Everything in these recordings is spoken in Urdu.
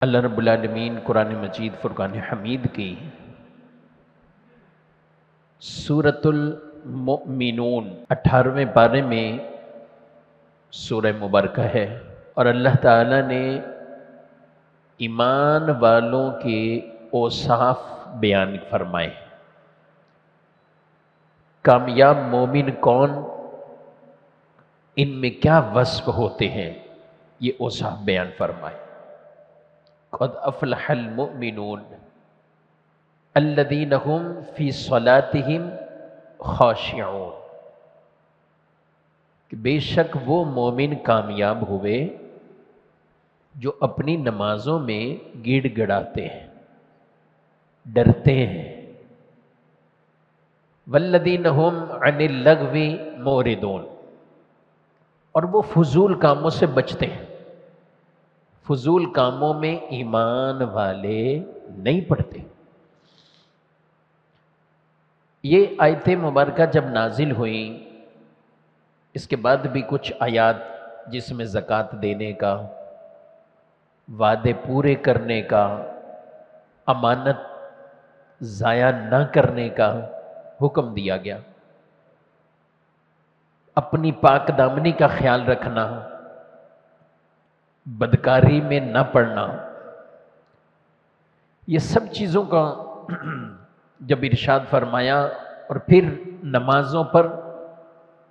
اللہ رب العالمین قرآن مجید فرقان حمید کی سورۃ المؤمنون 18ویں پارے میں سورہ مبارکہ ہے، اور اللہ تعالیٰ نے ایمان والوں کے اوصاف بیان فرمائے۔ کامیاب مومن کون، ان میں کیا وصف ہوتے ہیں، یہ اوصاف بیان فرمائے۔ قد افلح المؤمنون الذین هم فی صلاتهم خاشعون، کہ بے شک وہ مومن کامیاب ہوئے جو اپنی نمازوں میں گڑ گڑاتے ہیں، ڈرتے ہیں۔ والذین هم عن اللغو معرضون، اور وہ فضول کاموں سے بچتے ہیں۔ فضول کاموں میں ایمان والے نہیں پڑتے۔ یہ آیت مبارکہ جب نازل ہوئیں، اس کے بعد بھی کچھ آیات جس میں زکوٰۃ دینے کا، وعدے پورے کرنے کا، امانت ضائع نہ کرنے کا حکم دیا گیا، اپنی پاک دامنی کا خیال رکھنا، بدکاری میں نہ پڑنا، یہ سب چیزوں کا جب ارشاد فرمایا، اور پھر نمازوں پر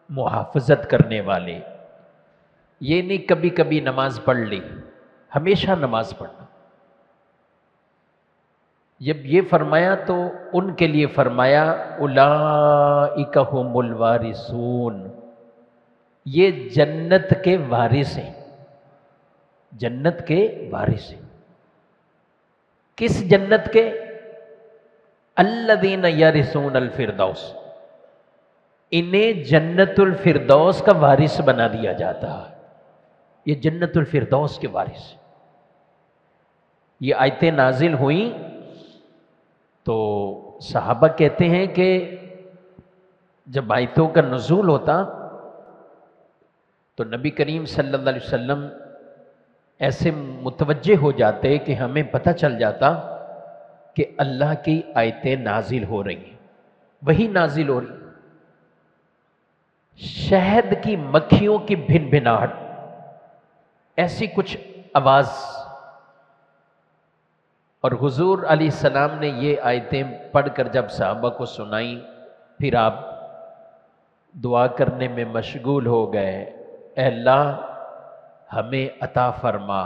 محافظت کرنے والے، یہ نہیں کبھی کبھی نماز پڑھ لی، ہمیشہ نماز پڑھنا۔ جب یہ فرمایا تو ان کے لیے فرمایا اولئک ھم الوارثون، یہ جنت کے وارث ہیں، جنت کے وارث ہیں۔ کس جنت کے؟ الذین یرثون الفردوس، انہیں جنت الفردوس کا وارث بنا دیا جاتا ہے، یہ جنت الفردوس کے وارث۔ یہ آیتیں نازل ہوئیں تو صحابہ کہتے ہیں کہ جب آیتوں کا نزول ہوتا تو نبی کریم صلی اللہ علیہ وسلم ایسے متوجہ ہو جاتے کہ ہمیں پتہ چل جاتا کہ اللہ کی آیتیں نازل ہو رہی ہیں، وہی نازل ہو رہی۔ شہد کی مکھیوں کی بھن بھناہٹ، ایسی کچھ آواز، اور حضور علیہ السلام نے یہ آیتیں پڑھ کر جب صحابہ کو سنائیں، پھر آپ دعا کرنے میں مشغول ہو گئے، اے اللہ ہمیں عطا فرما،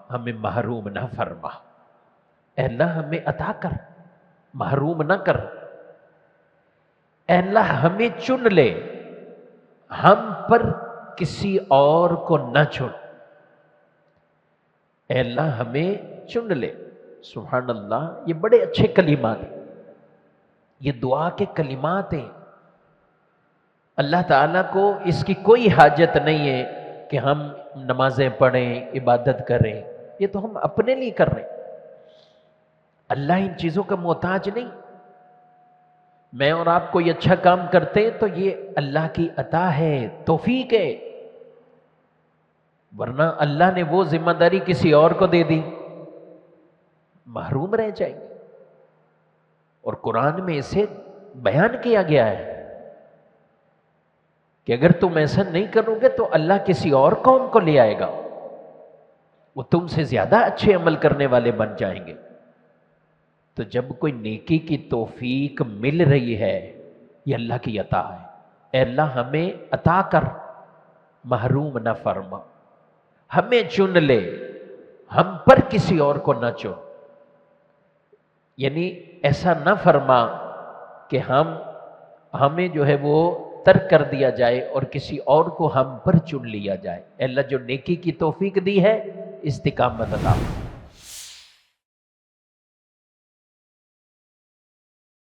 ہمیں محروم نہ فرما، اے اللہ ہمیں عطا کر، محروم نہ کر، اے اللہ ہمیں چن لے، ہم پر کسی اور کو نہ چن، اے اللہ ہمیں چن لے۔ سبحان اللہ، یہ بڑے اچھے کلمات ہیں، یہ دعا کے کلمات ہیں۔ اللہ تعالیٰ کو اس کی کوئی حاجت نہیں ہے کہ ہم نمازیں پڑھیں، عبادت کریں، یہ تو ہم اپنے لیے کر رہے ہیں۔ اللہ ان چیزوں کا محتاج نہیں۔ میں اور آپ کوئی اچھا کام کرتے تو یہ اللہ کی عطا ہے، توفیق ہے، ورنہ اللہ نے وہ ذمہ داری کسی اور کو دے دی، محروم رہ جائیں گے۔ اور قرآن میں اسے بیان کیا گیا ہے کہ اگر تم ایسا نہیں کرو گے تو اللہ کسی اور قوم کو لے آئے گا، وہ تم سے زیادہ اچھے عمل کرنے والے بن جائیں گے۔ تو جب کوئی نیکی کی توفیق مل رہی ہے، یہ اللہ کی عطا ہے، اے اللہ ہمیں عطا کر، محروم نہ فرما، ہمیں چن لے، ہم پر کسی اور کو نہ چن۔ یعنی ایسا نہ فرما کہ ہمیں جو ہے وہ ترک کر دیا جائے اور کسی اور کو ہم پر چن لیا جائے۔ اے اللہ جو نیکی کی توفیق دی ہے، استقامت عطا۔